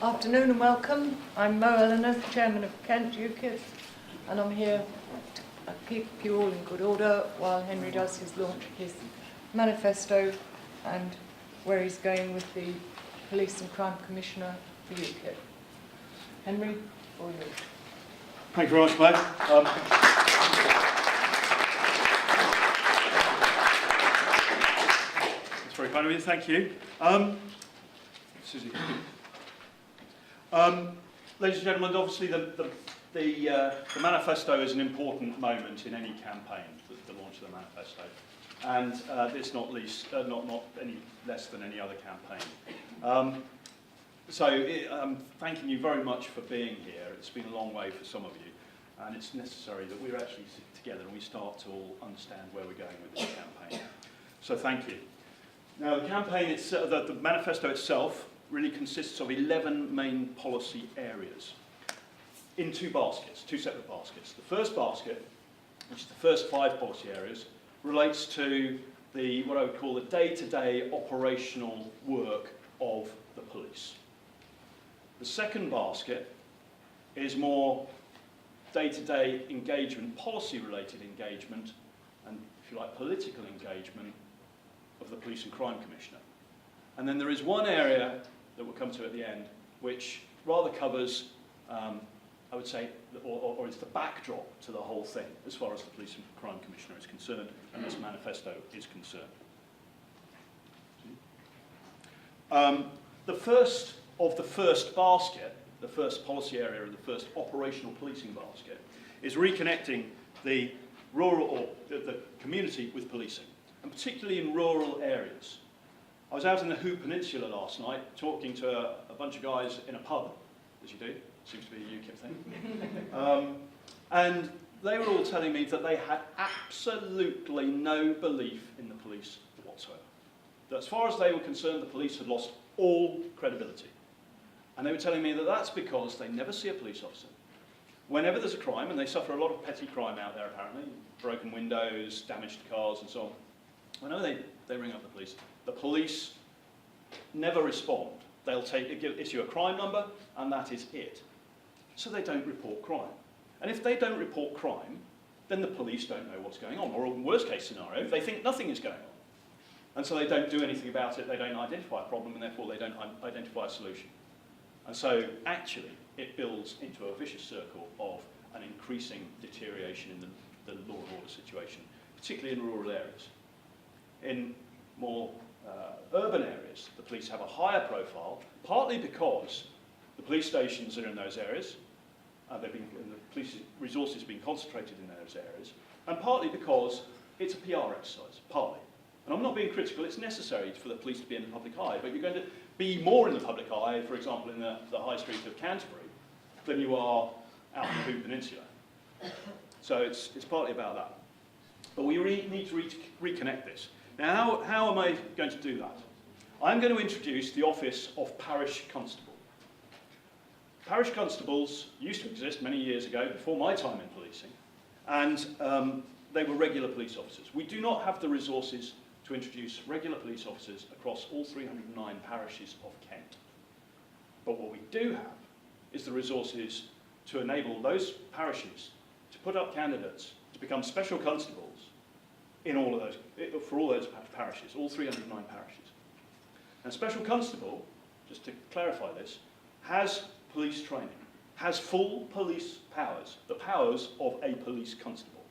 Afternoon and welcome. I'm Mo Eleanor, Chairman of Kent UKIP, and I'm here to keep you all in good order while Henry does his launch of his manifesto and where he's going with the Police and Crime Commissioner for UKIP. Henry, all yours. Thank you very much, Mo. That's very kind of you, thank you. Susie. Ladies and gentlemen, obviously the manifesto is an important moment in any campaign, the launch of the manifesto, and it's not any less than any other campaign. I'm thanking you very much for being here. It's been a long way for some of you, and it's necessary that we actually sit together and we start to all understand where we're going with this campaign. So thank you. Now the campaign, the manifesto itself really consists of 11 main policy areas in two separate baskets. The first basket, which is the first 5 policy areas, relates to what I would call the day-to-day operational work of the police. The second basket is more day-to-day engagement, policy-related engagement, and, if you like, political engagement of the Police and Crime Commissioner. And then there is one area that we'll come to at the end, which rather covers, I would say, or is the backdrop to the whole thing, as far as the Police and Crime Commissioner is concerned, and this manifesto is concerned. The first of the first basket, the first policy area of the first operational policing basket, is reconnecting the rural or the community with policing, and particularly in rural areas. I was out in the Hoo Peninsula last night talking to a bunch of guys in a pub, as you do, seems to be a UKIP thing, and they were all telling me that they had absolutely no belief in the police whatsoever. That as far as they were concerned, the police had lost all credibility. And they were telling me that that's because they never see a police officer. Whenever there's a crime, and they suffer a lot of petty crime out there apparently, broken windows, damaged cars and so on, whenever they ring up the police never respond. They'll issue a crime number, and that is it. So they don't report crime. And if they don't report crime, then the police don't know what's going on. Or in worst case scenario, they think nothing is going on. And so they don't do anything about it, they don't identify a problem, and therefore they don't identify a solution. And so actually, it builds into a vicious circle of an increasing deterioration in the law and order situation, particularly in rural areas. In more urban areas, the police have a higher profile, partly because the police stations are in those areas, and the police resources have been concentrated in those areas, and partly because it's a PR exercise, partly. And I'm not being critical, it's necessary for the police to be in the public eye, but you're going to be more in the public eye, for example, in the high street of Canterbury, than you are out in the Hoo Peninsula. So it's partly about that. But we need to reconnect this. Now, how am I going to do that? I'm going to introduce the office of Parish Constable. Parish constables used to exist many years ago, before my time in policing, and they were regular police officers. We do not have the resources to introduce regular police officers across all 309 parishes of Kent. But what we do have is the resources to enable those parishes to put up candidates to become special constables in all of those, for all those parishes, all 309 parishes. And special constable, just to clarify this, has police training, has full police powers, the powers of a police constable.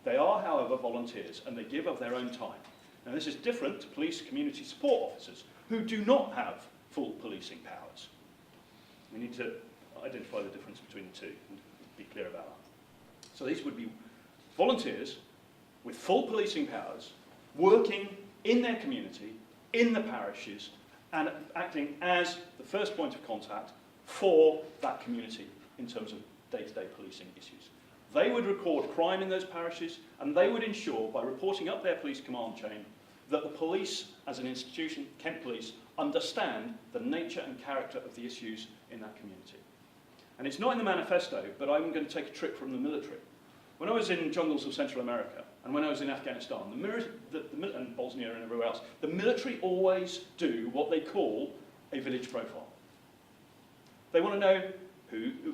They are, however, volunteers, and they give of their own time. Now, this is different to police community support officers, who do not have full policing powers. We need to identify the difference between the two and be clear about that. So these would be volunteers with full policing powers, working in their community, in the parishes, and acting as the first point of contact for that community in terms of day-to-day policing issues. They would record crime in those parishes, and they would ensure, by reporting up their police command chain, that the police, as an institution, Kent Police, understand the nature and character of the issues in that community. And it's not in the manifesto, but I'm going to take a trick from the military. When I was in jungles of Central America, and when I was in Afghanistan, and Bosnia and everywhere else, the military always do what they call a village profile. They want to know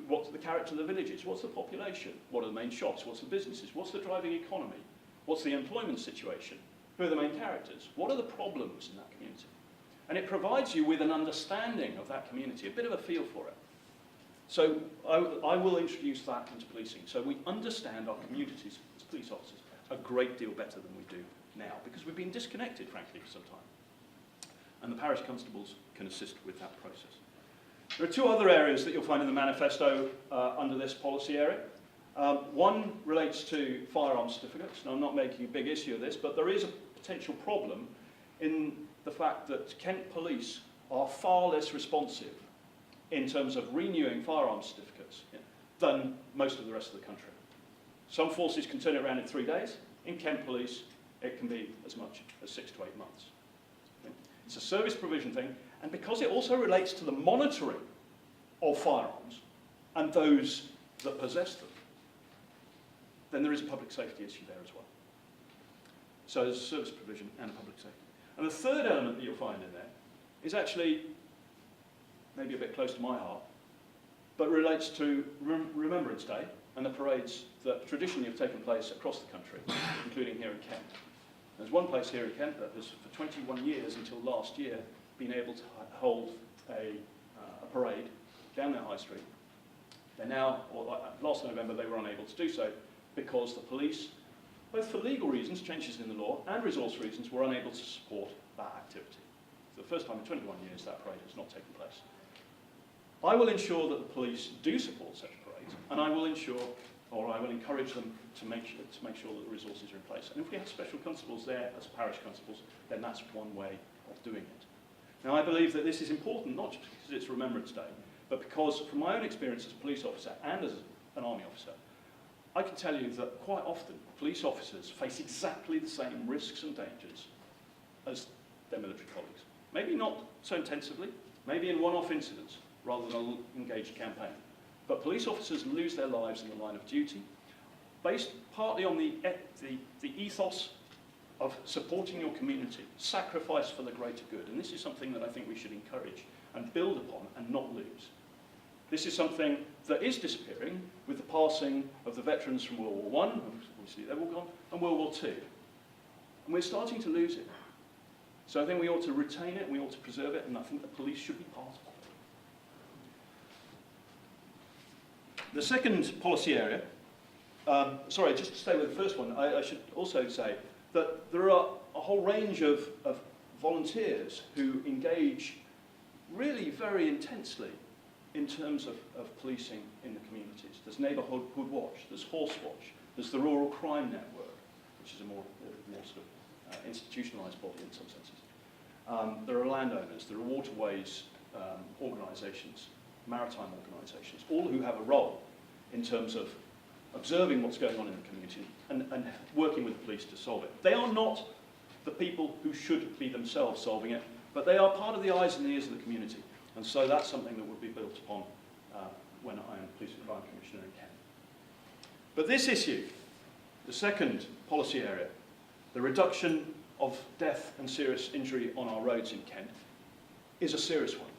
what the character of the village is, what's the population, what are the main shops, what's the businesses, what's the driving economy, what's the employment situation, who are the main characters, what are the problems in that community. And it provides you with an understanding of that community, a bit of a feel for it. So I will introduce that into policing. So we understand our communities as police officers a great deal better than we do now, because we've been disconnected, frankly, for some time. And the parish constables can assist with that process. There are two other areas that you'll find in the manifesto under this policy area. One relates to firearms certificates, and I'm not making a big issue of this, but there is a potential problem in the fact that Kent Police are far less responsive in terms of renewing firearms certificates than most of the rest of the country. Some forces can turn it around in 3 days. In Kent Police, it can be as much as 6 to 8 months. It's a service provision thing, and because it also relates to the monitoring of firearms and those that possess them, then there is a public safety issue there as well. So there's a service provision and a public safety. And the third element that you'll find in there is actually maybe a bit close to my heart, but relates to Remembrance Day and the parades that traditionally have taken place across the country, including here in Kent. There's one place here in Kent that has, for 21 years until last year, been able to hold a parade down their high street. They're now, or last November, they were unable to do so because the police, both for legal reasons, changes in the law, and resource reasons, were unable to support that activity. For the first time in 21 years, that parade has not taken place. I will ensure that the police do support such parades, and I will ensure, or I will encourage them to make sure that the resources are in place. And if we have special constables there as parish constables, then that's one way of doing it. Now, I believe that this is important, not just because it's Remembrance Day, but because from my own experience as a police officer and as an army officer, I can tell you that quite often police officers face exactly the same risks and dangers as their military colleagues. Maybe not so intensively, maybe in one-off incidents rather than an engaged campaign. But police officers lose their lives in the line of duty, based partly on the ethos of supporting your community, sacrifice for the greater good. And this is something that I think we should encourage and build upon and not lose. This is something that is disappearing with the passing of the veterans from World War I, obviously they've all gone, and World War II. And we're starting to lose it. So I think we ought to retain it, and we ought to preserve it, and I think the police should be part of it. The second policy area, sorry, just to stay with the first one, I should also say that there are a whole range of volunteers who engage really very intensely in terms of policing in the communities. There's Neighbourhood Watch, there's Horse Watch, there's the Rural Crime Network, which is a more sort of institutionalised body in some senses. There are landowners, there are waterways organisations, maritime organisations, all who have a role in terms of observing what's going on in the community and working with the police to solve it. They are not the people who should be themselves solving it, but they are part of the eyes and ears of the community. And so that's something that will be built upon when I am Police and Crime Commissioner in Kent. But this issue, the second policy area, the reduction of death and serious injury on our roads in Kent, is a serious one.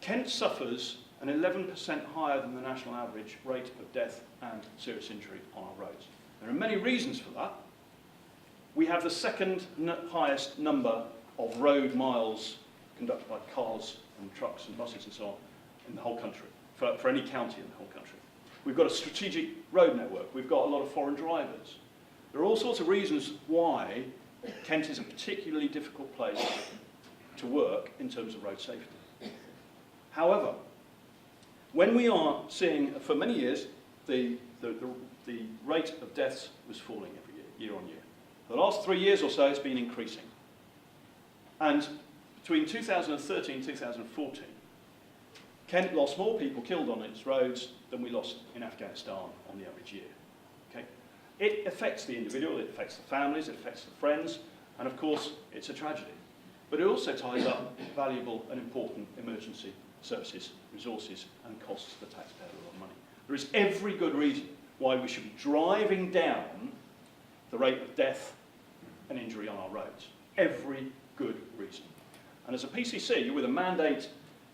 Kent suffers an 11% higher than the national average rate of death and serious injury on our roads. There are many reasons for that. We have the second highest number of road miles conducted by cars and trucks and buses and so on in the whole country, for any county in the whole country. We've got a strategic road network. We've got a lot of foreign drivers. There are all sorts of reasons why Kent is a particularly difficult place to work in terms of road safety. However, when we are seeing, for many years, the rate of deaths was falling every year, year on year. For the last 3 years or so, it's been increasing. And between 2013 and 2014, Kent lost more people killed on its roads than we lost in Afghanistan on the average year. Okay? It affects the individual, it affects the families, it affects the friends, and of course, it's a tragedy. But it also ties up valuable and important emergency services, resources, and costs the taxpayer a lot of money. There is every good reason why we should be driving down the rate of death and injury on our roads. Every good reason. And as a PCC, with a mandate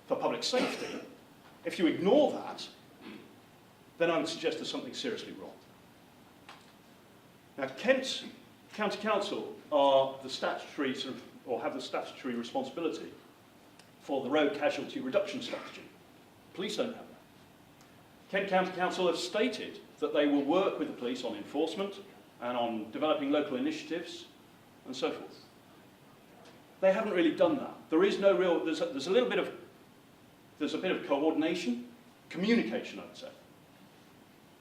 for public safety, If you ignore that, then I would suggest there's something seriously wrong. Now, Kent County Council are the statutory or have the statutory responsibility for the road casualty reduction strategy. Police don't have that. Kent County Council have stated that they will work with the police on enforcement and on developing local initiatives and so forth. They haven't really done that. There is no real, there's a bit of coordination, communication, I would say.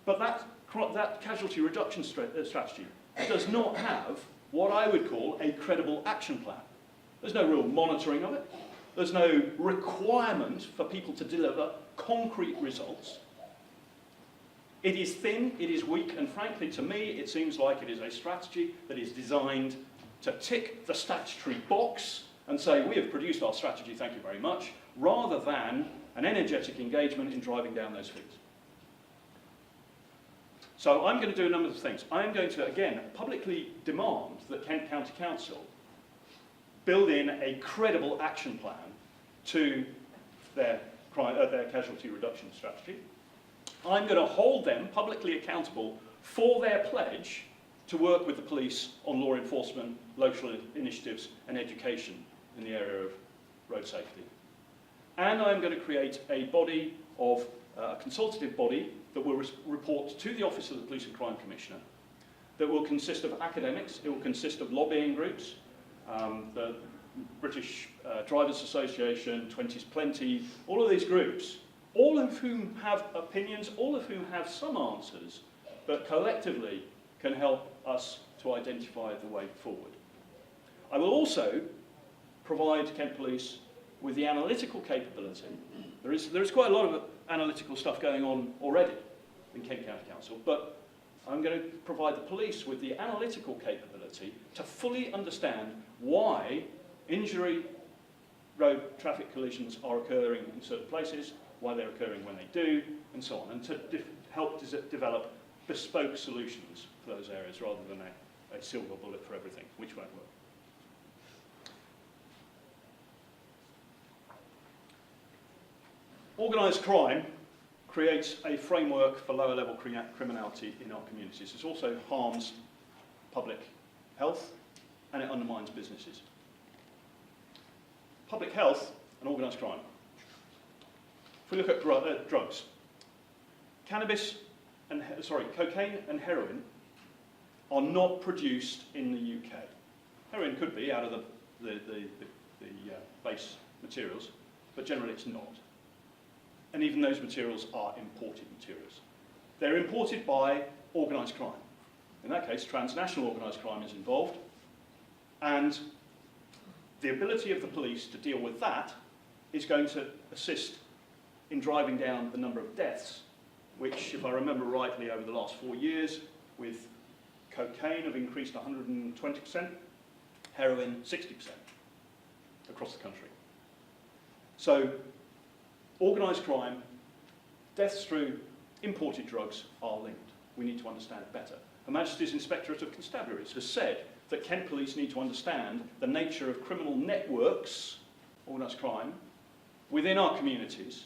But that casualty reduction strategy does not have what I would call a credible action plan. There's no real monitoring of it. There's no requirement for people to deliver concrete results. It is thin, it is weak, and frankly, to me, it seems like it is a strategy that is designed to tick the statutory box and say, we have produced our strategy, thank you very much, rather than an energetic engagement in driving down those figures. So I'm going to do a number of things. I'm going to, again, publicly demand that Kent County Council build in a credible action plan to their casualty reduction strategy. I'm going to hold them publicly accountable for their pledge to work with the police on law enforcement, local initiatives and education in the area of road safety. And I'm going to create a body of a consultative body that will report to the Office of the Police and Crime Commissioner, that will consist of academics, it will consist of lobbying groups, the British Drivers Association, 20's Plenty, all of these groups, all of whom have opinions, all of whom have some answers, but collectively can help us to identify the way forward. I will also provide Kent Police with the analytical capability. There is quite a lot of analytical stuff going on already in Kent County Council, but I'm going to provide the police with the analytical capability to fully understand why injury road traffic collisions are occurring in certain places, why they're occurring when they do, and so on, and to help develop bespoke solutions for those areas rather than a silver bullet for everything, which won't work. Organised crime creates a framework for lower level criminality in our communities. It also harms public health and it undermines businesses. Public health and organised crime. If we look at drugs, cocaine and heroin are not produced in the UK. Heroin could be out of the base materials, but generally it's not. And even those materials are imported materials. They're imported by organised crime. In that case, transnational organised crime is involved, and the ability of the police to deal with that is going to assist in driving down the number of deaths, which, if I remember rightly, over the last 4 years, with cocaine have increased 120%, heroin 60% across the country. So, organised crime, deaths through imported drugs are linked. We need to understand it better. Her Majesty's Inspectorate of Constabularies has said that Kent Police need to understand the nature of criminal networks, organised crime, within our communities,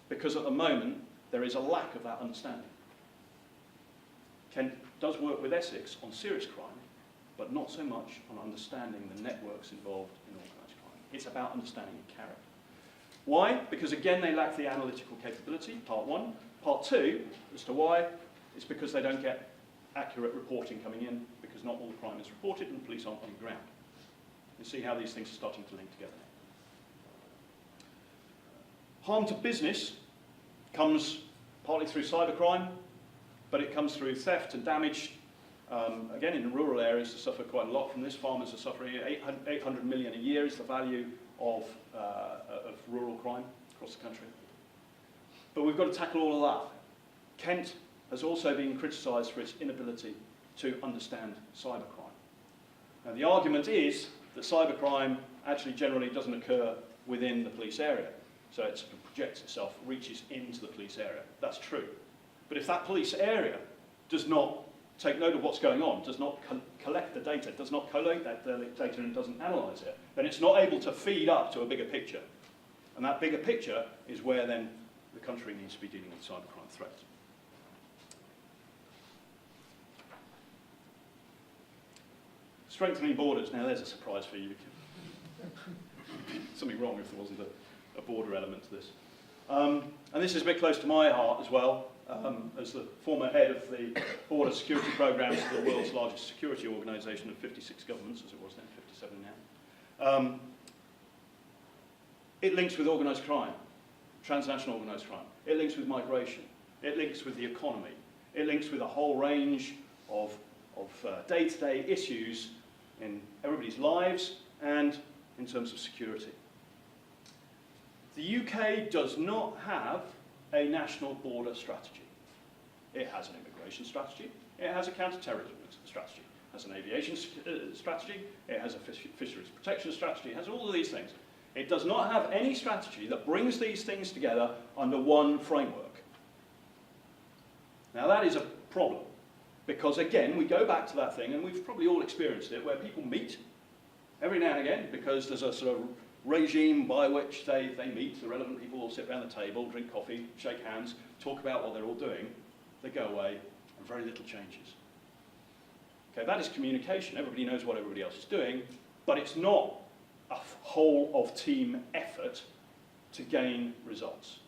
because at the moment there is a lack of that understanding. Kent does work with Essex on serious crime, but not so much on understanding the networks involved in organised crime. It's about understanding a character. Why? Because again they lack the analytical capability, part one. Part two, as to why, it's because they don't get accurate reporting coming in, because not all the crime is reported and police aren't on the ground. You see how these things are starting to link together. Harm to business comes partly through cybercrime, but it comes through theft and damage. Again, in the rural areas, they suffer quite a lot from this. Farmers are suffering 800 million a year is the value of rural crime across the country. But we've got to tackle all of that. Kent has also been criticised for its inability to understand cybercrime. Now, the argument is that cybercrime actually generally doesn't occur within the police area. So it projects itself, reaches into the police area. That's true. But if that police area does not take note of what's going on, does not collect the data, does not collate that data and doesn't analyse it, then it's not able to feed up to a bigger picture. And that bigger picture is where then the country needs to be dealing with cybercrime threats. Strengthening borders. Now there's a surprise for you. Something wrong if there wasn't a border element to this. And this is a bit close to my heart as well, as the former head of the border security programs for the world's largest security organisation of 56 governments, as it was then, 57 now. It links with organised crime, transnational organised crime. It links with migration. It links with the economy. It links with a whole range of day-to-day issues in everybody's lives and in terms of security. The UK does not have a national border strategy. It has an immigration strategy. It has a counter-terrorism strategy. It has an aviation strategy. It has a fisheries protection strategy. It has all of these things. It does not have any strategy that brings these things together under one framework. Now that is a problem, because again, we go back to that thing, and we've probably all experienced it, where people meet every now and again, because there's a sort of regime by which they meet, the relevant people all sit around the table, drink coffee, shake hands, talk about what they're all doing, they go away, and very little changes. Okay, that is communication. Everybody knows what everybody else is doing, but it's not a whole of team effort to gain results.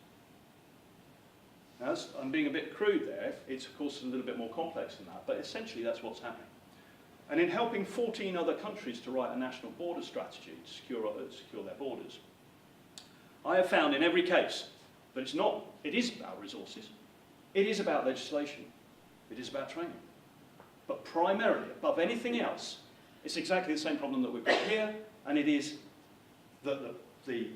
Now, I'm being a bit crude there. It's, of course, a little bit more complex than that, but essentially that's what's happening. And in helping 14 other countries to write a national border strategy to secure their borders, I have found in every case that it is about resources, it is about legislation, it is about training. But primarily, above anything else, it's exactly the same problem that we've got here, and it is the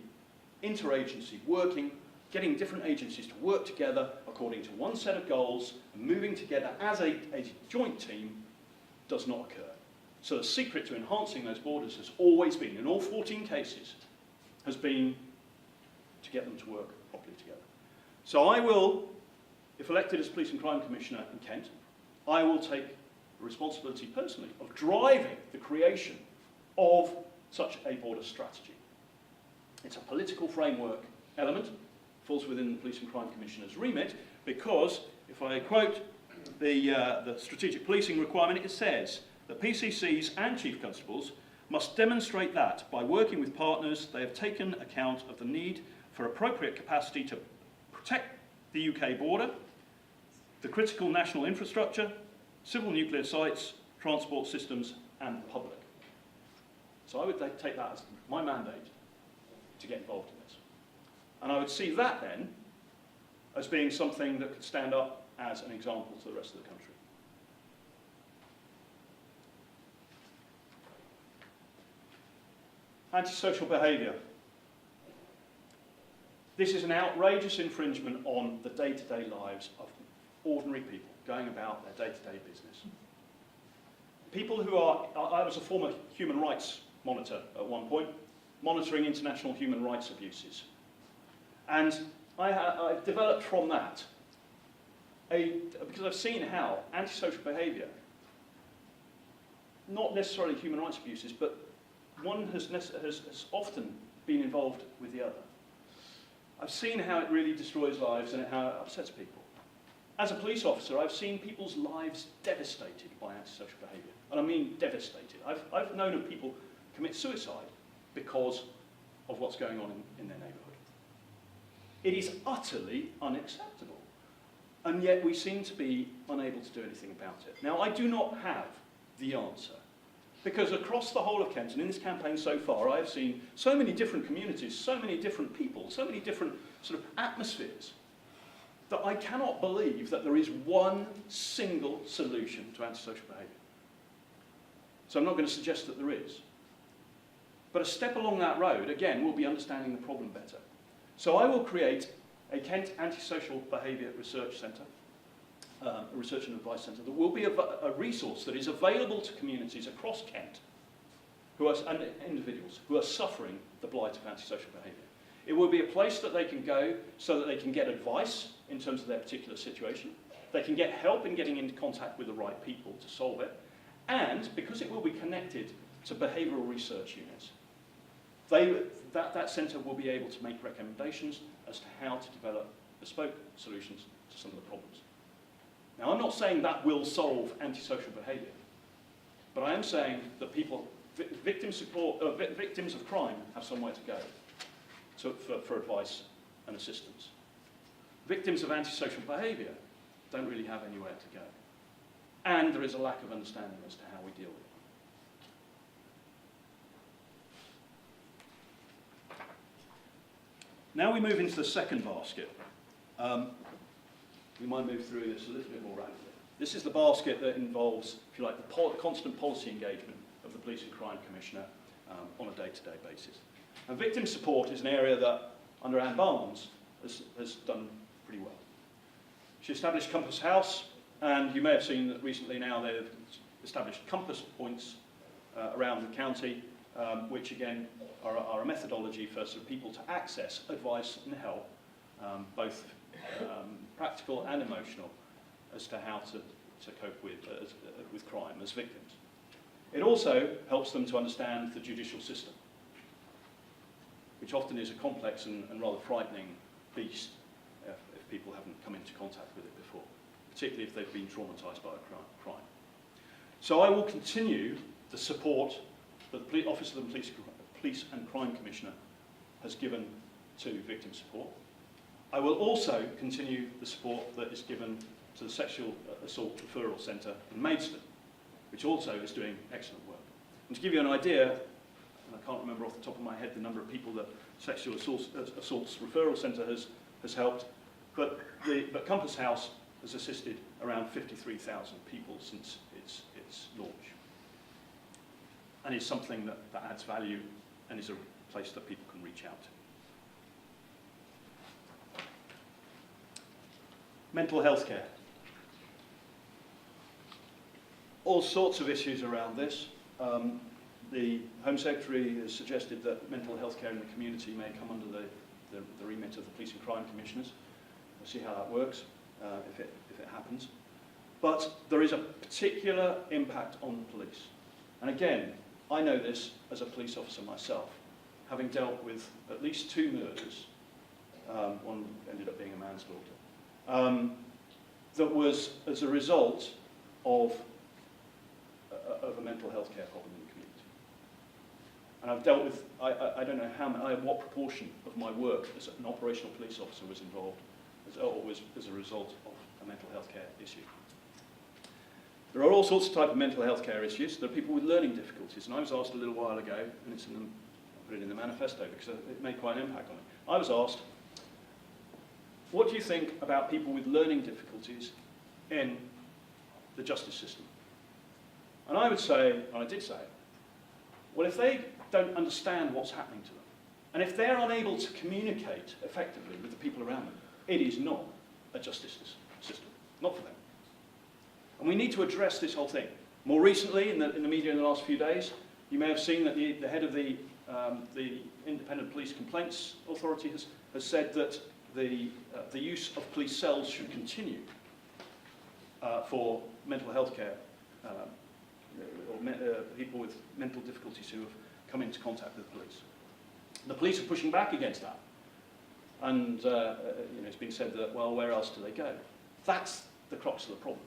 interagency working, getting different agencies to work together according to one set of goals, and moving together as a joint team does not occur. So the secret to enhancing those borders has always been, in all 14 cases, has been to get them to work properly together. So I will, if elected as Police and Crime Commissioner in Kent, I will take the responsibility personally of driving the creation of such a border strategy. It's a political framework element, falls within the Police and Crime Commissioner's remit, because, if I quote the strategic policing requirement, it says that PCCs and Chief Constables must demonstrate that, by working with partners, they have taken account of the need for appropriate capacity to protect the UK border, the critical national infrastructure, civil nuclear sites, transport systems, and the public. So I would take that as my mandate to get involved in this. And I would see that then as being something that could stand up as an example to the rest of the country. Antisocial behaviour. This is an outrageous infringement on the day-to-day lives of ordinary people going about their day-to-day business. People who are, I was a former human rights monitor at one point, monitoring international human rights abuses. And I've developed from that, because I've seen how antisocial behaviour, not necessarily human rights abuses, but one has often been involved with the other. I've seen how it really destroys lives and how it upsets people. As a police officer, I've seen people's lives devastated by antisocial behaviour. And I mean devastated. I've known of people commit suicide because of what's going on in their neighbourhood. It is utterly unacceptable. And yet we seem to be unable to do anything about it. Now, I do not have the answer, because across the whole of Kent, and in this campaign so far, I have seen so many different communities, so many different people, so many different sort of atmospheres, that I cannot believe that there is one single solution to antisocial behaviour. So I'm not going to suggest that there is. But a step along that road, again, will be understanding the problem better. So I will create a Kent Antisocial Behaviour Research Centre, a research and advice centre, that will be a resource that is available to communities across Kent and individuals who are suffering the blight of antisocial behaviour. It will be a place that they can go so that they can get advice in terms of their particular situation. They can get help in getting into contact with the right people to solve it. And because it will be connected to behavioural research units, that centre will be able to make recommendations as to how to develop bespoke solutions to some of the problems. Now, I'm not saying that will solve antisocial behaviour, but I am saying that people, victims of crime have somewhere to go for advice and assistance. Victims of antisocial behaviour don't really have anywhere to go. And there is a lack of understanding as to how we deal with it. Now we move into the second basket. We might move through this a little bit more rapidly. This is the basket that involves, if you like, the constant policy engagement of the Police and Crime Commissioner on a day-to-day basis. And victim support is an area that, under Anne Barnes, has done pretty well. She established Compass House, and you may have seen that recently now they've established compass points around the county, which again are a methodology for sort of people to access advice and help, both practical and emotional, as to how to cope with crime as victims. It also helps them to understand the judicial system, which often is a complex and rather frightening beast if people haven't come into contact with it before, particularly if they've been traumatised by a crime. So I will continue the support that the Office of the Police and Crime Commissioner has given to victim support. I will also continue the support that is given to the Sexual Assault Referral Centre in Maidstone, which also is doing excellent work. And to give you an idea, and I can't remember off the top of my head the number of people that Sexual Assaults Referral Centre has helped, but Compass House has assisted around 53,000 people since its launch. And it's something that adds value and is a place that people can reach out to. Mental health care. All sorts of issues around this. The Home Secretary has suggested that mental health care in the community may come under the remit of the Police and Crime Commissioners. We'll see how that works, if it happens. But there is a particular impact on the police. And again, I know this as a police officer myself, having dealt with at least 2 murders, one ended up being a manslaughter, that was as a result of a mental health care problem in the community. And I've dealt with, I don't know what proportion of my work as an operational police officer was involved, or was as a result of a mental health care issue. There are all sorts of type of mental health care issues. There are people with learning difficulties, and I was asked a little while ago, and it's I put it in the manifesto because it made quite an impact on it. I was asked, what do you think about people with learning difficulties in the justice system? And I would say, and I did say, well, if they don't understand what's happening to them, and if they're unable to communicate effectively with the people around them, it is not a justice system, not for them. And we need to address this whole thing. More recently, in the media in the last few days, you may have seen that the head of the Independent Police Complaints Authority has said that the use of police cells should continue for mental health care or people with mental difficulties who have come into contact with the police. The police are pushing back against that. And it's been said that, well, where else do they go? That's the crux of the problem.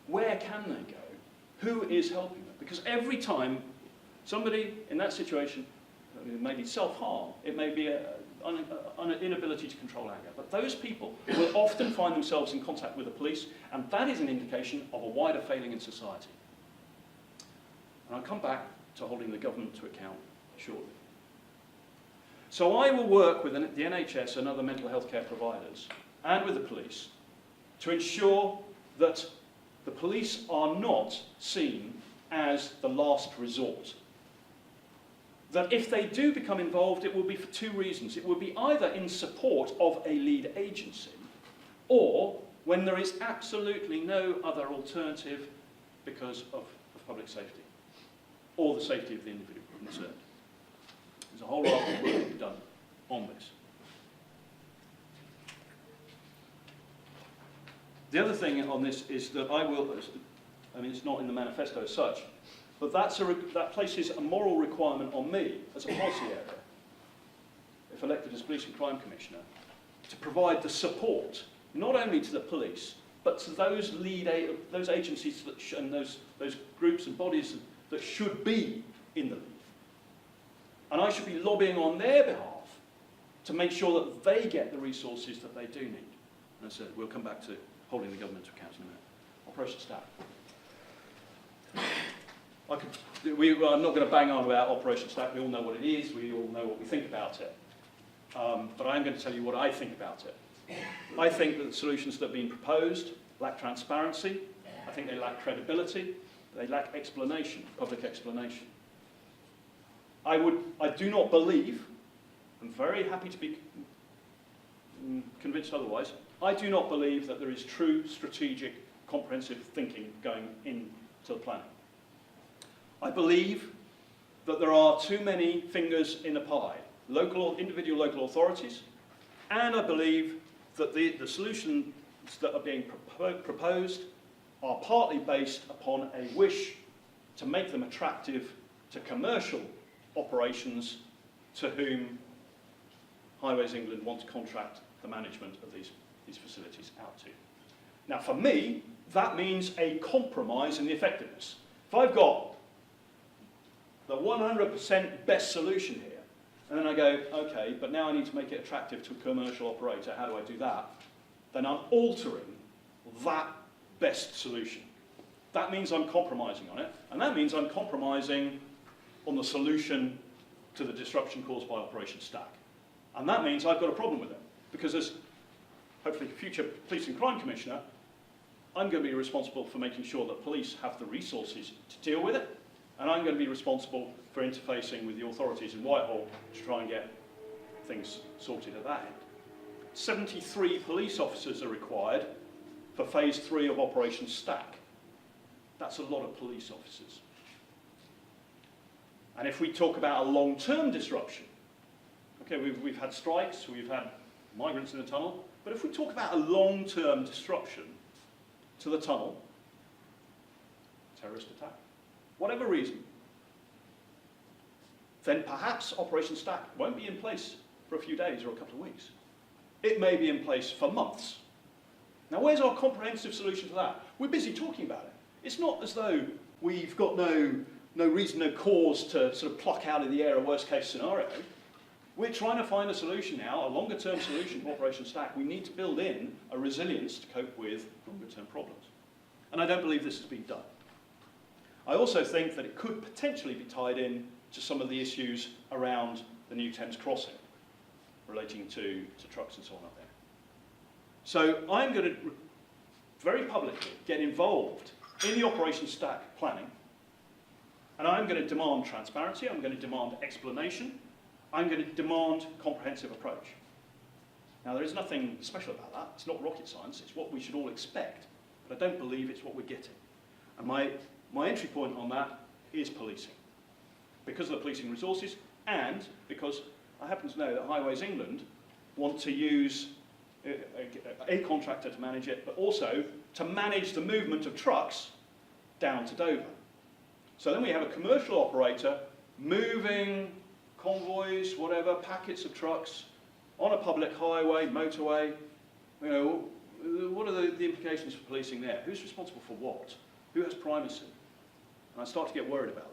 Where can they go? Who is helping them? Because every time somebody in that situation, it may be self-harm, it may be an inability to control anger, but those people will often find themselves in contact with the police, and that is an indication of a wider failing in society. And I'll come back to holding the government to account shortly. So I will work with the NHS and other mental health care providers and with the police to ensure that the police are not seen as the last resort. That if they do become involved, it will be for 2 reasons. It will be either in support of a lead agency, or when there is absolutely no other alternative because of public safety, or the safety of the individual concerned. There's a whole lot of work to be done on this. The other thing on this is that it's not in the manifesto as such, but that places a moral requirement on me as a policy area, if elected as Police and Crime Commissioner, to provide the support, not only to the police, but to those those agencies that and those groups and bodies that should be in the lead. And I should be lobbying on their behalf to make sure that they get the resources that they do need. And as I said, we'll come back to holding the government to account in a minute. Operation Stack. I'm not going to bang on about Operation Stack. We all know what it is. We all know what we think about it. But I am going to tell you what I think about it. I think that the solutions that have been proposed lack transparency. I think they lack credibility. They lack explanation, public explanation. I do not believe, I'm very happy to be convinced otherwise, I do not believe that there is true strategic, comprehensive thinking going into the planning. I believe that there are too many fingers in the pie, individual local authorities, and I believe that the solutions that are being proposed are partly based upon a wish to make them attractive to commercial operations to whom Highways England want to contract the management of these facilities out to. Now for me, that means a compromise in the effectiveness. If I've got the 100% best solution here, and then I go, okay, but now I need to make it attractive to a commercial operator, how do I do that? Then I'm altering that best solution. That means I'm compromising on it, and that means I'm compromising on the solution to the disruption caused by Operation Stack. And that means I've got a problem with it, because as hopefully future Police and Crime Commissioner, I'm going to be responsible for making sure that police have the resources to deal with it, and I'm going to be responsible for interfacing with the authorities in Whitehall to try and get things sorted at that end. 73 police officers are required for phase 3 of Operation Stack. That's a lot of police officers. And if we talk about a long-term disruption, okay, we've had strikes, we've had migrants in the tunnel, but if we talk about a long-term disruption to the tunnel, terrorist attack, whatever reason, then perhaps Operation Stack won't be in place for a few days or a couple of weeks. It may be in place for months. Now, where's our comprehensive solution to that? We're busy talking about it. It's not as though we've got no reason, no cause to sort of pluck out of the air a worst-case scenario. We're trying to find a solution now, a longer-term solution to Operation Stack. We need to build in a resilience to cope with longer-term problems. And I don't believe this has been done. I also think that it could potentially be tied in to some of the issues around the new Thames crossing relating to trucks and so on up there. So I'm going to very publicly get involved in the Operation Stack planning, and I'm going to demand transparency, I'm going to demand explanation, I'm going to demand comprehensive approach. Now there is nothing special about that, it's not rocket science, it's what we should all expect, but I don't believe it's what we're getting. And my entry point on that is policing. Because of the policing resources, and because I happen to know that Highways England want to use a contractor to manage it, but also to manage the movement of trucks down to Dover. So then we have a commercial operator moving convoys, whatever, packets of trucks on a public highway, motorway. You know, what are the implications for policing there? Who's responsible for what? Who has primacy? And I start to get worried about that.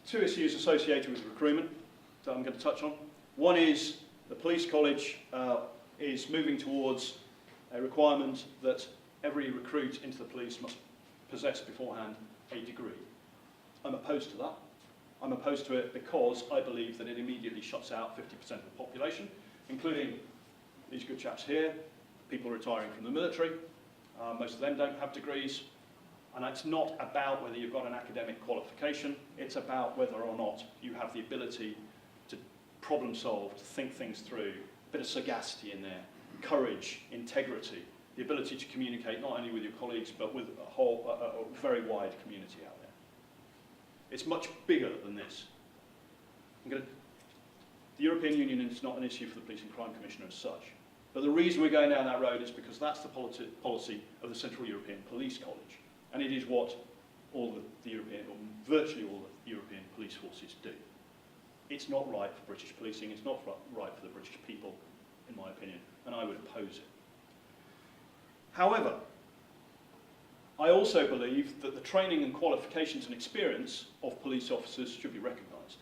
Two issues associated with recruitment that I'm going to touch on. One is the police college is moving towards a requirement that every recruit into the police must possess beforehand a degree. I'm opposed to that. I'm opposed to it because I believe that it immediately shuts out 50% of the population, including these good chaps here, people retiring from the military. Most of them don't have degrees. And it's not about whether you've got an academic qualification, it's about whether or not you have the ability to problem solve, to think things through, a bit of sagacity in there, courage, integrity, the ability to communicate not only with your colleagues but with a very wide community out there. It's much bigger than this. The European Union is not an issue for the Police and Crime Commissioner as such. But the reason we're going down that road is because that's the policy of the Central European Police College. And it is what all the European, or virtually all the European police forces do. It's not right for British policing, it's not right for the British people, in my opinion, and I would oppose it. However, I also believe that the training and qualifications and experience of police officers should be recognised.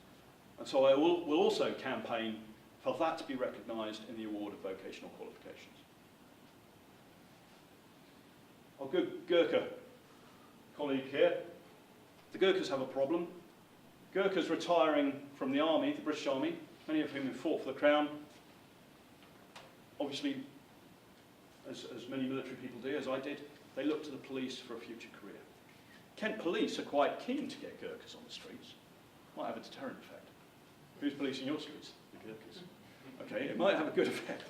And so I will also campaign for that to be recognised in the award of vocational qualifications. Our good Gurkha colleague here, the Gurkhas have a problem. Gurkhas retiring from the army, the British Army, many of whom have fought for the Crown, obviously, as many military people do, as I did, they look to the police for a future career. Kent Police are quite keen to get Gurkhas on the streets. Might have a deterrent effect. Who's policing your streets? The Gurkhas. Okay, it might have a good effect.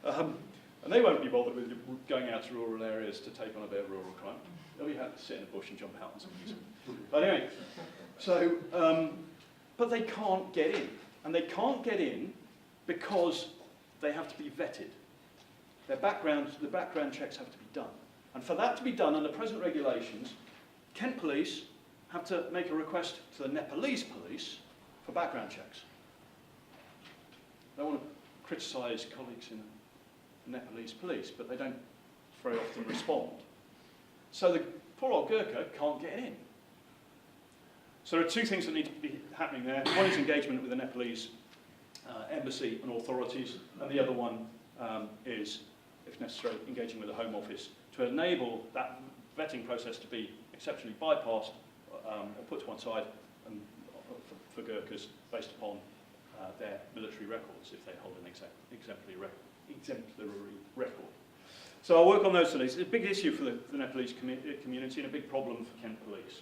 And they won't be bothered with going out to rural areas to take on a bit of rural crime. They'll be happy to sit in a bush and jump out on something. But anyway, so, but they can't get in. And they can't get in because they have to be vetted. The background checks have to be done. And for that to be done under present regulations, Kent Police have to make a request to the Nepalese police for background checks. I don't want to criticise colleagues in the Nepalese police, but they don't very often respond. So the poor old Gurkha can't get in. So there are two things that need to be happening there. One is engagement with the Nepalese embassy and authorities, and the other one is, if necessary, engaging with the Home Office to enable that vetting process to be exceptionally bypassed or put to one side for Gurkhas based upon their military records, if they hold an exemplary record. So I'll work on those things. It's a big issue for the Nepalese community and a big problem for Kent Police.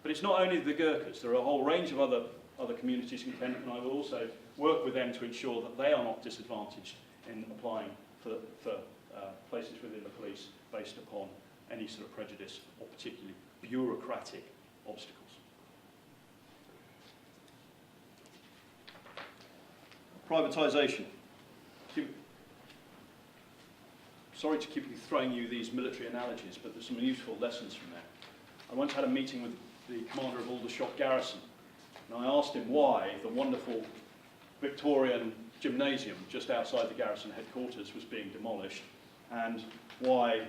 But it's not only the Gurkhas, there are a whole range of other communities in Kent, and I will also work with them to ensure that they are not disadvantaged in applying for places within the police based upon any sort of prejudice or particularly bureaucratic obstacles. Privatisation. Sorry to keep throwing you these military analogies, but there's some useful lessons from there. I once had a meeting with the commander of Aldershot Garrison, and I asked him why the wonderful Victorian gymnasium just outside the garrison headquarters was being demolished, and why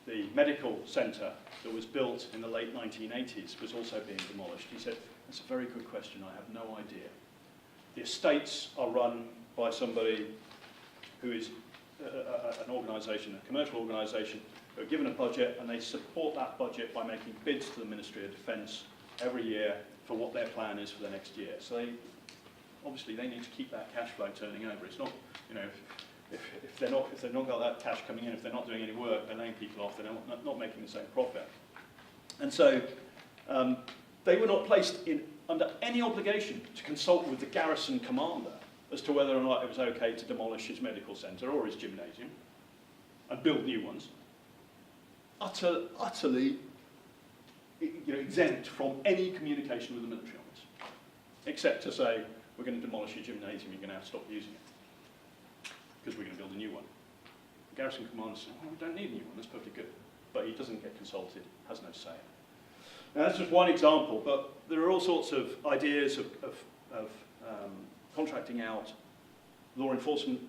the medical centre that was built in the late 1980s was also being demolished. He said, "That's a very good question, I have no idea. The estates are run by somebody who is an organisation, a commercial organisation, who are given a budget, and they support that budget by making bids to the Ministry of Defence every year for what their plan is for the next year. So obviously they need to keep that cash flow turning over. It's not, you know, if they've not got that cash coming in, if they're not doing any work, they're laying people off, they're not making the same profit. And so they were not placed under any obligation to consult with the garrison commander as to whether or not it was okay to demolish his medical centre or his gymnasium and build new ones. Utterly exempt from any communication with the military on this, except to say, we're going to demolish your gymnasium, you're going to have to stop using it, because we're going to build a new one. The garrison commander says, well, we don't need a new one, that's perfectly good. But he doesn't get consulted, has no say. Now, that's just one example, but there are all sorts of ideas of contracting out law enforcement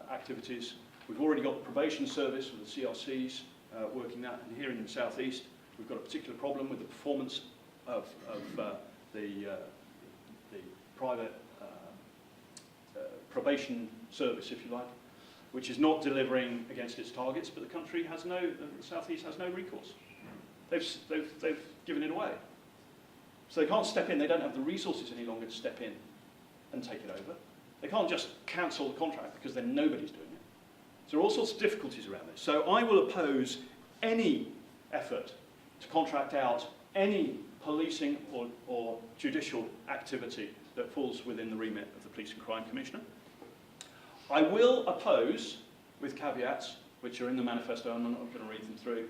activities. We've already got the probation service with the CRCs working that, and here in the South East, we've got a particular problem with the performance of the private probation service, if you like, which is not delivering against its targets, but the South East has no recourse. They've given it away. So they can't step in, they don't have the resources any longer to step in and take it over. They can't just cancel the contract because then nobody's doing it. So there are all sorts of difficulties around this. So I will oppose any effort to contract out any policing or judicial activity that falls within the remit of the Police and Crime Commissioner. I will oppose, with caveats, which are in the manifesto, I'm not going to read them through,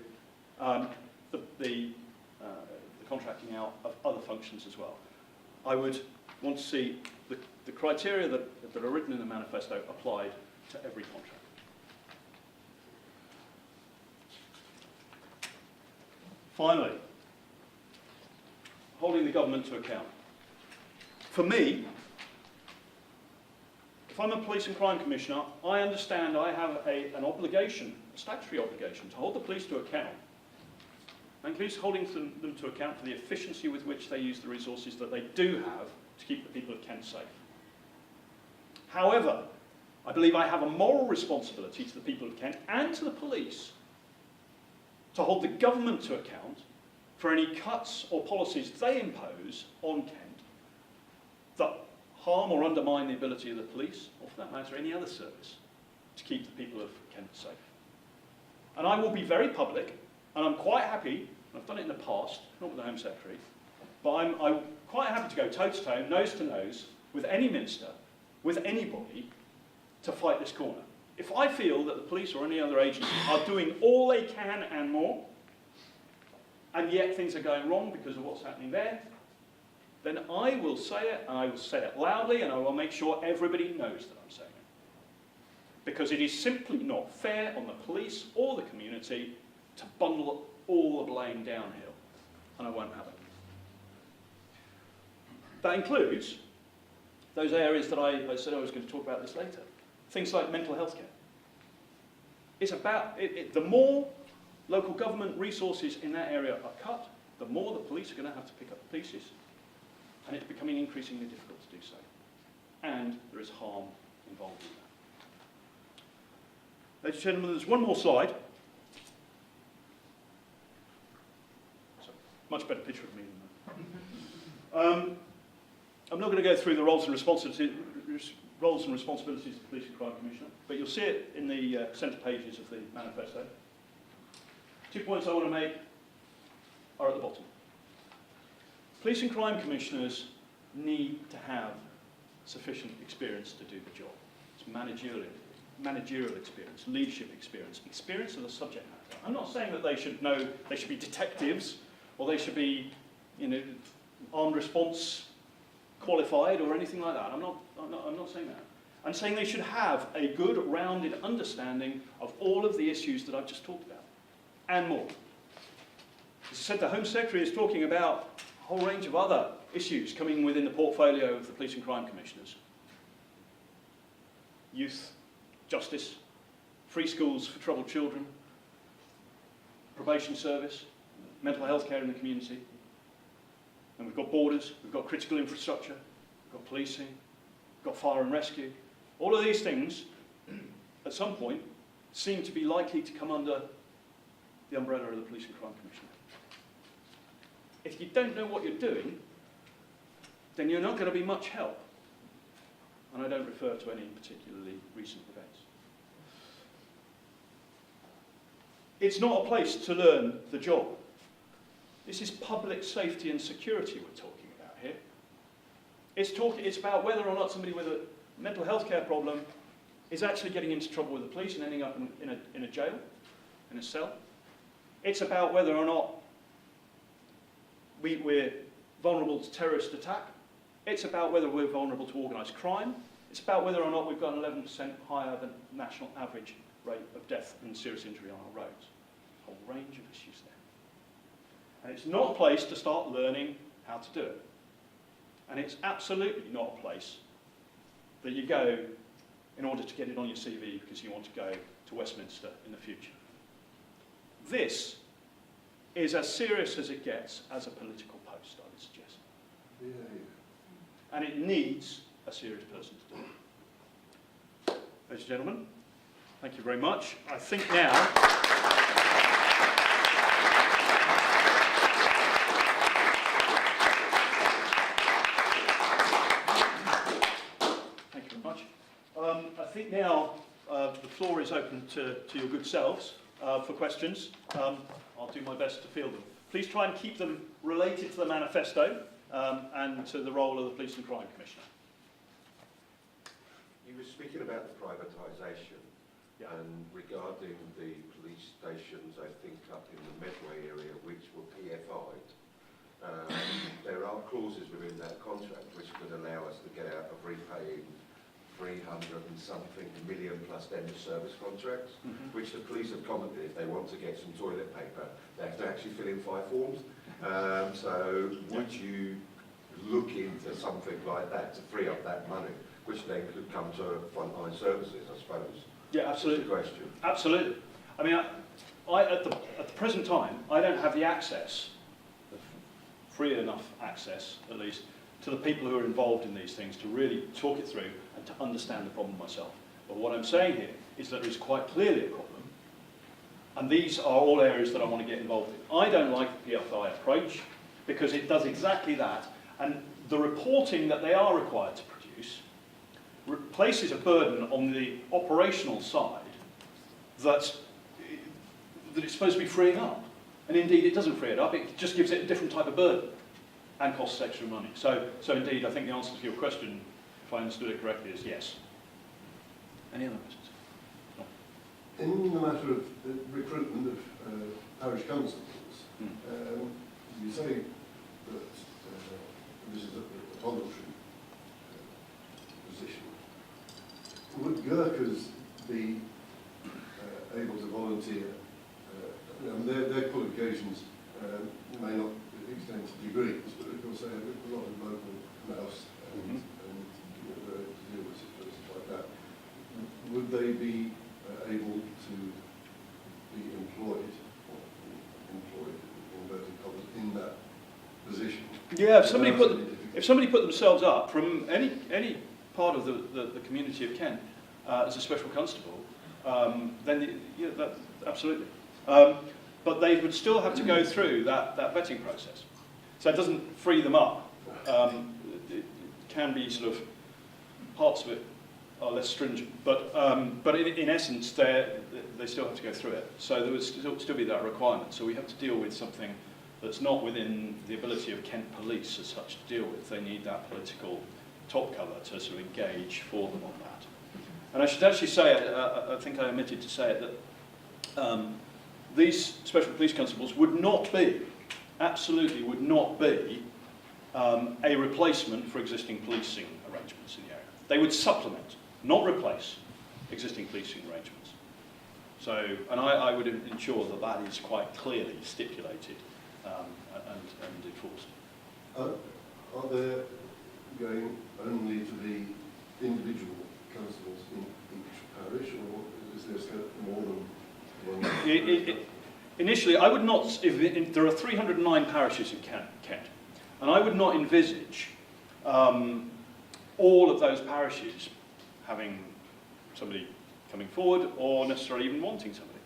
the contracting out of other functions as well. I would want to see the criteria that are written in the manifesto applied to every contract. Finally, holding the government to account. For me, if I'm a police and crime commissioner, I understand I have an obligation, a statutory obligation, to hold the police to account. That includes holding them to account for the efficiency with which they use the resources that they do have to keep the people of Kent safe. However, I believe I have a moral responsibility to the people of Kent and to the police to hold the government to account for any cuts or policies they impose on Kent that harm or undermine the ability of the police, or for that matter, any other service, to keep the people of Kent safe. And I will be very public, and I'm quite happy, and I've done it in the past, not with the Home Secretary, but I'm quite happy to go toe-to-toe, nose-to-nose, with any minister, with anybody, to fight this corner. If I feel that the police or any other agency are doing all they can and more, and yet things are going wrong because of what's happening there, then I will say it, and I will say it loudly, and I will make sure everybody knows that I'm saying it. Because it is simply not fair on the police or the community to bundle all the blame downhill, and I won't have it. That includes those areas that I said I was going to talk about this later. Things like mental health care. It's about, the more local government resources in that area are cut, the more the police are going to have to pick up the pieces, and it's becoming increasingly difficult to do so. And there is harm involved in that. Ladies and gentlemen, there's one more slide. Much better picture of me than that. I'm not going to go through the roles and responsibilities of the Police and Crime Commissioner, but you'll see it in the centre pages of the manifesto. 2 points I want to make are at the bottom. Police and Crime Commissioners need to have sufficient experience to do the job. It's managerial experience, leadership experience, experience of the subject matter. I'm not saying that they should be detectives, or they should be, armed response qualified or anything like that. I'm not saying that. I'm saying they should have a good, rounded understanding of all of the issues that I've just talked about, and more. As I said, the Home Secretary is talking about a whole range of other issues coming within the portfolio of the Police and Crime Commissioners. Youth, justice, free schools for troubled children, probation service, mental health care in the community. And we've got borders, we've got critical infrastructure, we've got policing, we've got fire and rescue. All of these things, at some point, seem to be likely to come under the umbrella of the Police and Crime Commissioner. If you don't know what you're doing, then you're not going to be much help. And I don't refer to any particularly recent events. It's not a place to learn the job. This is public safety and security we're talking about here. It's about whether or not somebody with a mental health care problem is actually getting into trouble with the police and ending up in a jail, in a cell. It's about whether or not we're vulnerable to terrorist attack. It's about whether we're vulnerable to organised crime. It's about whether or not we've got an 11% higher than national average rate of death and serious injury on our roads. A whole range of issues there. And it's not a place to start learning how to do it. And it's absolutely not a place that you go in order to get it on your CV because you want to go to Westminster in the future. This is as serious as it gets as a political post, I would suggest. Yeah. And it needs a serious person to do it. Ladies and gentlemen, thank you very much. I think now... I think now the floor is open to your good selves for questions. I'll do my best to field them. Please try and keep them related to the manifesto and to the role of the Police and Crime Commissioner. You were speaking about the privatisation, and regarding the police stations, I think up in the Medway area, which were PFI'd, there are clauses within that contract which could allow us to get out of repaying 300 and something million plus end of service contracts, which the police have commented if they want to get some toilet paper, they have to actually fill in 5 forms. So would you look into something like that to free up that money, which then could come to frontline services, I suppose? Yeah, absolutely. That's the question. Absolutely. I mean, at the present time, I don't have the access, the free enough access, at least, to the people who are involved in these things to really talk it through and to understand the problem myself. But what I'm saying here is that there is quite clearly a problem, and these are all areas that I want to get involved in. I don't like the PFI approach because it does exactly that, and the reporting that they are required to produce places a burden on the operational side that it's supposed to be freeing up. And indeed it doesn't free it up, it just gives it a different type of burden and costs extra money. So indeed I think the answer to your question, if I understood it correctly, is yes. Any other questions? No. In the matter of recruitment of parish constables, you say that this is a voluntary position. Would Gurkhas be able to volunteer? Their qualifications may not extend to degrees, but of course they have a lot of local nous and to deal with situations like that. Would they be able to be employed in inverted commas, in that position? Yeah, if somebody put themselves up from any part of the community of Kent as a special constable, then absolutely. But they would still have to go through that vetting process. So it doesn't free them up. It can be sort of, parts of it are less stringent, but in essence they still have to go through it. So there would still be that requirement. So we have to deal with something that's not within the ability of Kent Police as such to deal with. They need that political top cover to sort of engage for them on that. And I should actually say, I think I omitted to say it, that these special police constables would not be, absolutely would not be, a replacement for existing policing arrangements in the area. They would supplement, not replace, existing policing arrangements. So, and I would ensure that that is quite clearly stipulated and enforced. Are there going only to be individual constables in each parish, or is there more than one? Initially, I would not, there are 309 parishes in Kent, and I would not envisage all of those parishes having somebody coming forward or necessarily even wanting somebody.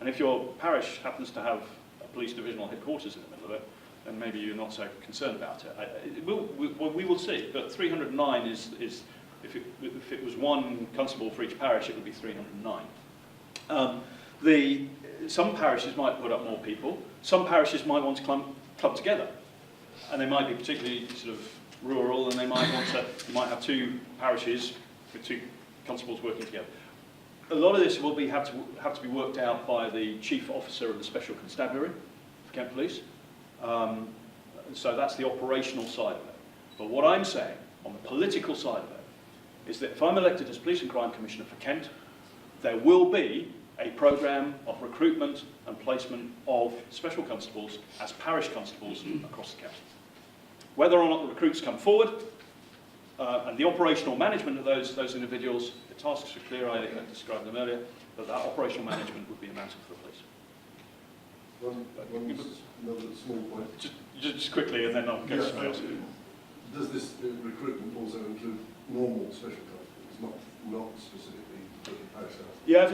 And if your parish happens to have a police divisional headquarters in the middle of it, then maybe you're not so concerned about it. We will see, but 309 is if it was one constable for each parish, it would be 309. Some parishes might put up more people. Some parishes might want to club together, and they might be particularly sort of rural, and they might want to. You might have 2 parishes with 2 constables working together. A lot of this will have to be worked out by the chief officer of the Special Constabulary for Kent Police. So that's the operational side of it. But what I'm saying on the political side of it is that if I'm elected as Police and Crime Commissioner for Kent, there will be a programme of recruitment and placement of special constables as parish constables across the county. Whether or not the recruits come forward and the operational management of those individuals, the tasks are clear, I described them earlier, but that operational management would be a matter for the police. Another small point. Just quickly, and then I'll go to somebody else. Does this recruitment also include normal special constables, not specifically for the parish staff? Yeah,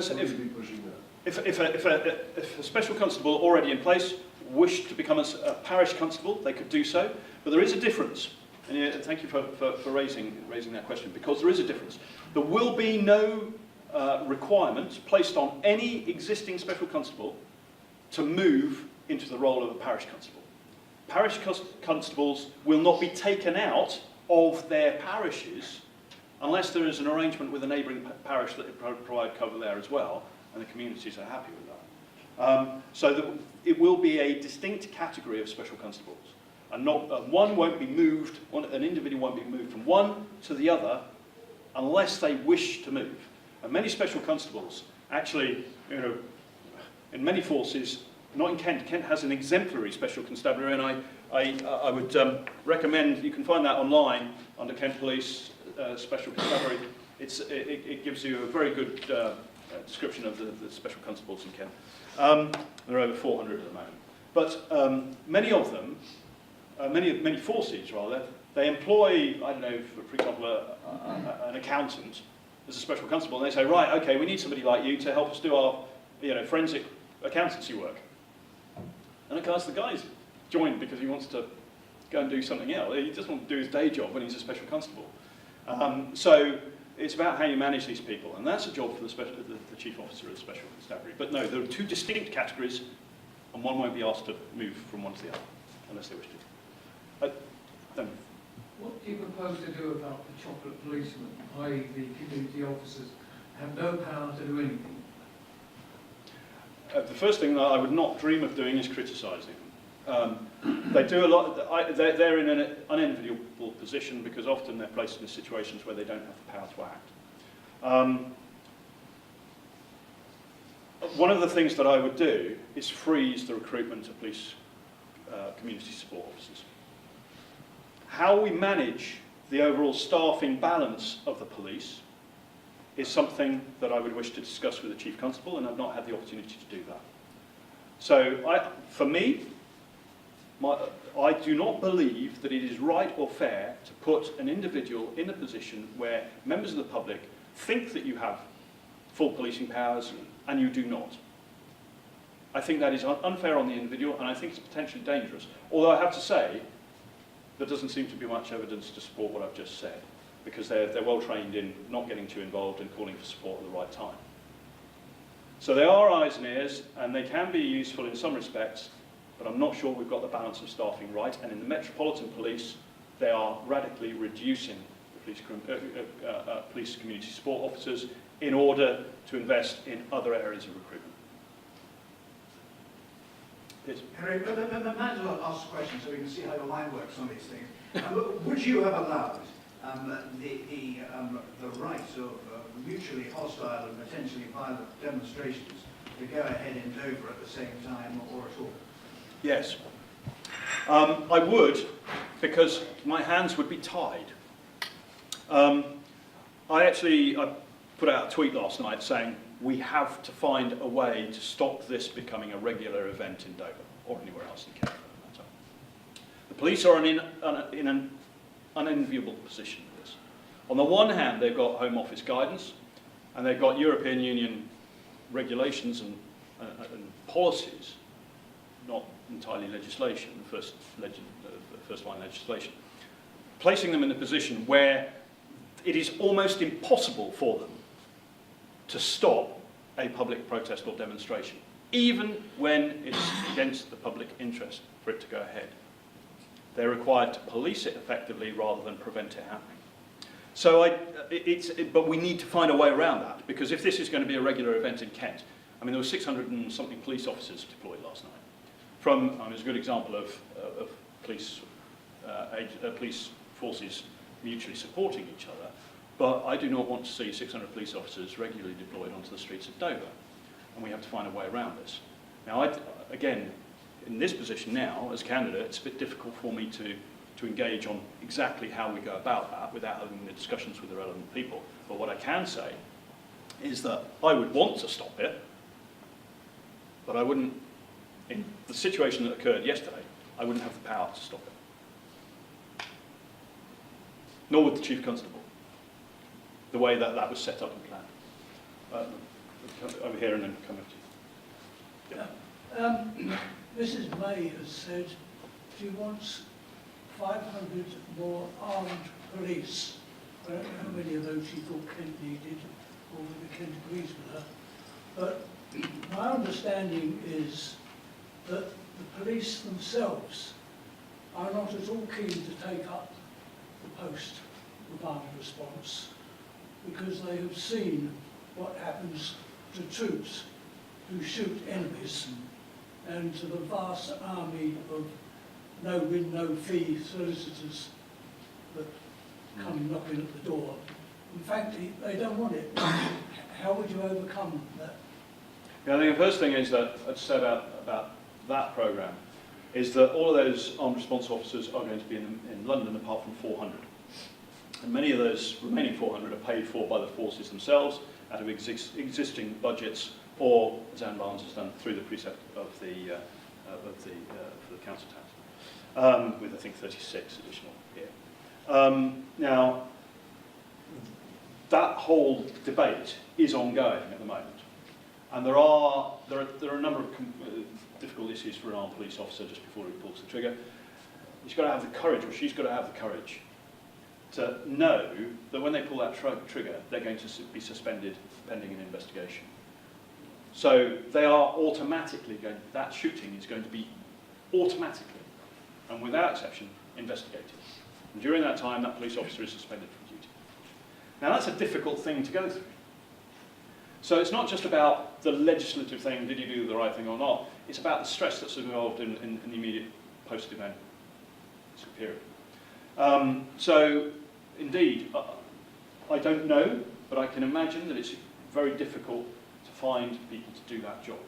if a special constable already in place wished to become a parish constable, they could do so. But there is a difference. And thank you for raising that question, because there is a difference. There will be no requirement placed on any existing special constable to move into the role of a parish constable. Parish constables will not be taken out of their parishes unless there is an arrangement with a neighbouring parish that provide cover there as well, and the communities are happy with that. So that it will be a distinct category of special constables. And one won't be moved, an individual won't be moved from one to the other unless they wish to move. And many special constables actually, in many forces, not in Kent, Kent has an exemplary special constabulary, and I would recommend, you can find that online under Kent Police Special Constabulary. It gives you a very good description of the special constables in Kent. There are over 400 at the moment. But many of them, many forces rather, they employ, I don't know, for example, an accountant as a special constable, and they say, right, okay, we need somebody like you to help us do our forensic accountancy work. And of course the guy's joined because he wants to go and do something else. He just wants to do his day job when he's a special constable. So it's about how you manage these people, and that's a job for the chief officer of the special constabulary. But no, there are two distinct categories, and one won't be asked to move from one to the other, unless they wish to. What do you propose to do about the chocolate policemen, i.e. the community officers, have no power to do anything? The first thing that I would not dream of doing is criticising them. They do a lot. They're in an unenviable position because often they're placed in situations where they don't have the power to act. One of the things that I would do is freeze the recruitment of police community support officers. How we manage the overall staffing balance of the police is something that I would wish to discuss with the Chief Constable, and I've not had the opportunity to do that. So for me, I do not believe that it is right or fair to put an individual in a position where members of the public think that you have full policing powers and you do not. I think that is unfair on the individual, and I think it's potentially dangerous. Although I have to say, there doesn't seem to be much evidence to support what I've just said, because they're well trained in not getting too involved and calling for support at the right time. So they are eyes and ears, and they can be useful in some respects, but I'm not sure we've got the balance of staffing right. And in the Metropolitan Police, they are radically reducing the police community support officers in order to invest in other areas of recruitment. Yes. Henry, I might as well ask a question so we can see how your mind works on these things. Would you have allowed the right of mutually hostile and potentially violent demonstrations to go ahead in Dover at the same time or at all? Yes. I would, because my hands would be tied. I put out a tweet last night saying we have to find a way to stop this becoming a regular event in Dover or anywhere else in Canada. The police are in an unenviable position with this. On the one hand, they've got Home Office guidance, and they've got European Union regulations and policies, not entirely legislation, first line legislation, placing them in a position where it is almost impossible for them to stop a public protest or demonstration, even when it's against the public interest for it to go ahead. They're required to police it effectively rather than prevent it happening. So but we need to find a way around that, because if this is going to be a regular event in Kent, I mean, there were 600 and something police officers deployed last night. There's a good example of police forces mutually supporting each other, but I do not want to see 600 police officers regularly deployed onto the streets of Dover, and we have to find a way around this. Now, again, in this position now, as candidate, it's a bit difficult for me to engage on exactly how we go about that without having the discussions with the relevant people. But what I can say is that I would want to stop it, but I wouldn't, in the situation that occurred yesterday, I wouldn't have the power to stop it. Nor would the Chief Constable, the way that was set up and planned. Over here and then come over to you. Yeah. Mrs May has said she wants 500 more armed police. I don't know how many of those she thought Kent needed, or whether Kent agrees with her. But my understanding is that the police themselves are not at all keen to take up the post of armed response, because they have seen what happens to troops who shoot enemies and to the vast army of no-win, no-fee solicitors that come knocking at the door in fact, they don't want it. How would you overcome that? Yeah, I think the first thing is that I'd say about that programme is that all of those armed response officers are going to be in London apart from 400. And many of those remaining 400 are paid for by the forces themselves out of existing budgets, or, as Anne Barnes has done, through the precept of the for the council tax, with I think 36 additional here. Now, that whole debate is ongoing at the moment, and there are a number of difficult issues for an armed police officer just before he pulls the trigger. He's got to have the courage, or she's got to have the courage, to know that when they pull that trigger, they're going to be suspended pending an investigation. So they are automatically going, that shooting is going to be automatically, and without exception, investigated. And during that time, that police officer is suspended from duty. Now that's a difficult thing to go through. So it's not just about the legislative thing, did you do the right thing or not, it's about the stress that's involved in the immediate post-event period. So, indeed, I don't know, but I can imagine that it's very difficult to find people to do that job.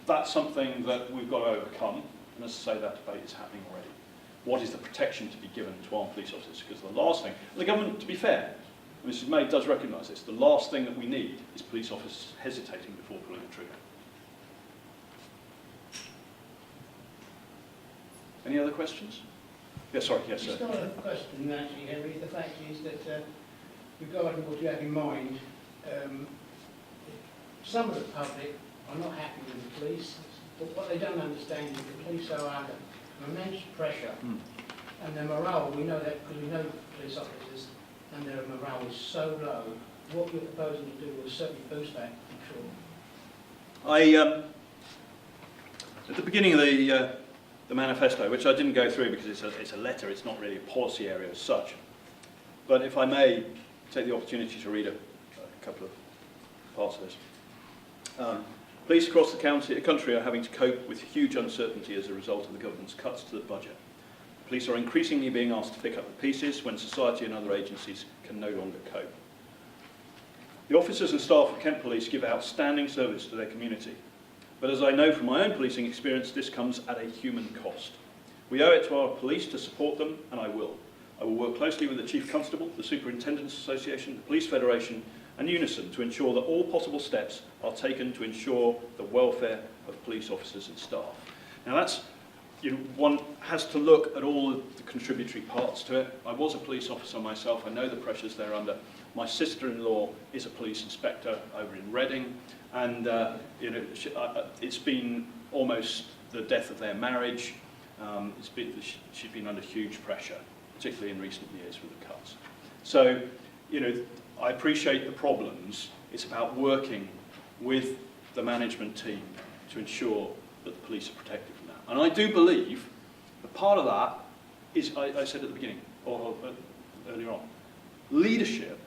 That's something that we've got to overcome, and as I say, that debate is happening already. What is the protection to be given to armed police officers? Because the last thing, the government, to be fair, Mrs May does recognise this, the last thing that we need is police officers hesitating before pulling the trigger. Any other questions? Yes, sorry, yes, sir. It's not a question, actually, Henry. The fact is that, regarding what you have in mind, some of the public are not happy with the police, but what they don't understand is the police are under immense pressure, and their morale, we know that because we know police officers, and their morale is so low. What you're proposing to do will certainly boost that, I'm sure. At the beginning of the manifesto, which I didn't go through because it's a letter, it's not really a policy area as such. But if I may take the opportunity to read a couple of parts of this. Police across the country are having to cope with huge uncertainty as a result of the government's cuts to the budget. Police are increasingly being asked to pick up the pieces when society and other agencies can no longer cope. The officers and staff of Kent Police give outstanding service to their community. But as I know from my own policing experience, this comes at a human cost. We owe it to our police to support them, and I will. I will work closely with the Chief Constable, the Superintendents Association, the Police Federation, and Unison to ensure that all possible steps are taken to ensure the welfare of police officers and staff. Now that's, one has to look at all of the contributory parts to it. I was a police officer myself, I know the pressures they're under. My sister-in-law is a police inspector over in Reading, and it's been almost the death of their marriage. She's been under huge pressure, particularly in recent years with the cuts. So, I appreciate the problems. It's about working with the management team to ensure that the police are protected from that. And I do believe that part of that is, I said at the beginning, or earlier on, leadership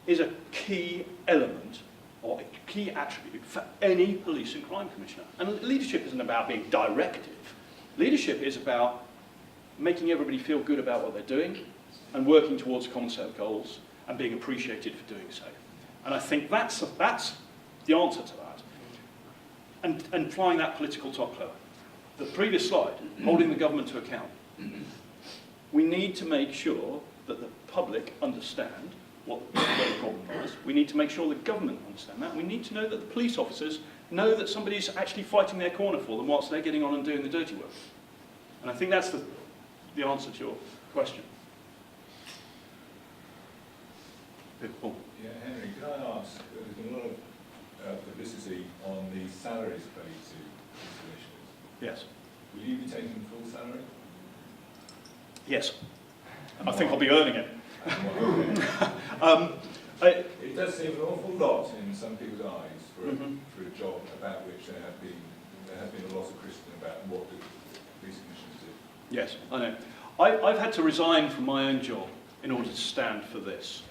is a key element or a key attribute for any police and crime commissioner. And leadership isn't about being directive. Leadership is about making everybody feel good about what they're doing and working towards a common set of goals and being appreciated for doing so. And I think that's the answer to that. And flying that political top cloak. The previous slide, holding the government to account. We need to make sure that the public understand what the problem was. We need to make sure the government understand that. We need to know that the police officers know that somebody's actually fighting their corner for them whilst they're getting on and doing the dirty work. And I think that's the answer to your question. Paul. Yeah, Henry, can I ask, there's been a lot of publicity on the salaries paid to police commissioners. Yes. Will you be taking full salary? Yes. I think I'll be earning it. It does seem an awful lot in some people's eyes for a job about which there has been a lot of criticism about what the police commissioners do. Yes, I know. I've had to resign from my own job in order to stand for this.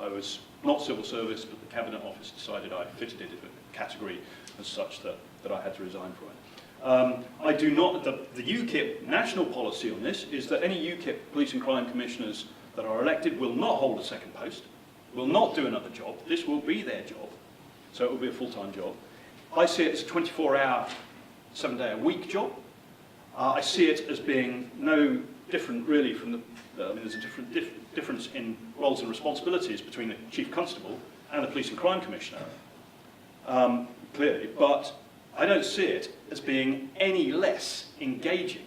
I was not civil service, but the Cabinet Office decided I fitted it in a category as such that I had to resign from it. I do not, the UKIP national policy on this is that any UKIP police and crime commissioners that are elected will not hold a second post, will not do another job. This will be their job, so it will be a full-time job. I see it as a 24-hour, 7-day-a-week job. I see it as being no different really from the, there's a difference in roles and responsibilities between the Chief Constable and the Police and Crime Commissioner, clearly, but I don't see it as being any less engaging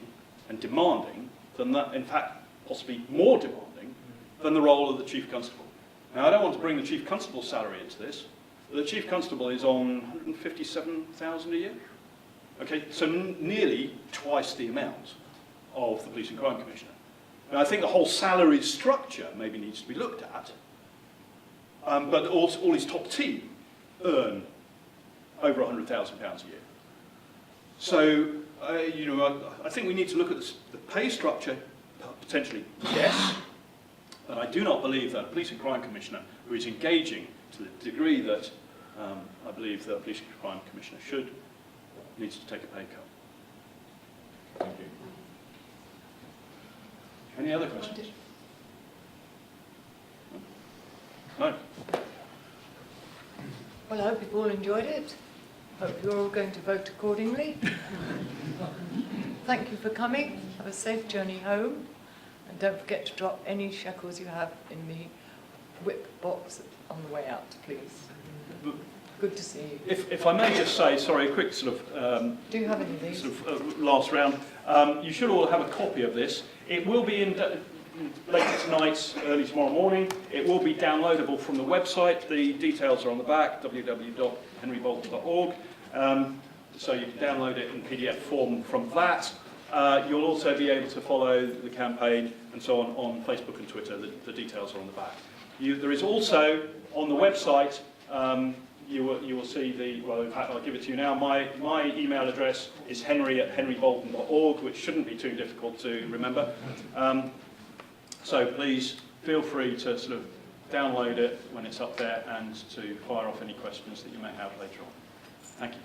and demanding than that, in fact, possibly more demanding than the role of the Chief Constable. Now, I don't want to bring the Chief Constable's salary into this, but the Chief Constable is on 157,000 a year. Okay, so nearly twice the amount of the Police and Crime Commissioner. Now, I think the whole salary structure maybe needs to be looked at, but all his top team earn over £100,000 a year. So, you know, I think we need to look at the pay structure, potentially, yes, but I do not believe that a Police and Crime Commissioner who is engaging to the degree that I believe that a Police and Crime Commissioner should, needs to take a pay cut. Thank you. Any other questions? No? Well, I hope you've all enjoyed it. Hope you're all going to vote accordingly. Thank you for coming. Have a safe journey home. And don't forget to drop any shekels you have in the whip box on the way out, please. Good to see you. If I may just say, sorry, a quick sort of Do you have any of these? sort of last round. You should all have a copy of this. It will be in later tonight, early tomorrow morning. It will be downloadable from the website. The details are on the back, www.henrybolton.org. So you can download it in PDF form from that. You'll also be able to follow the campaign and so on Facebook and Twitter. The details are on the back. There is also on the website. You will see the, well, in fact, I'll give it to you now. My email address is henry@henrybolton.org, which shouldn't be too difficult to remember. So please feel free to sort of download it when it's up there and to fire off any questions that you may have later on. Thank you.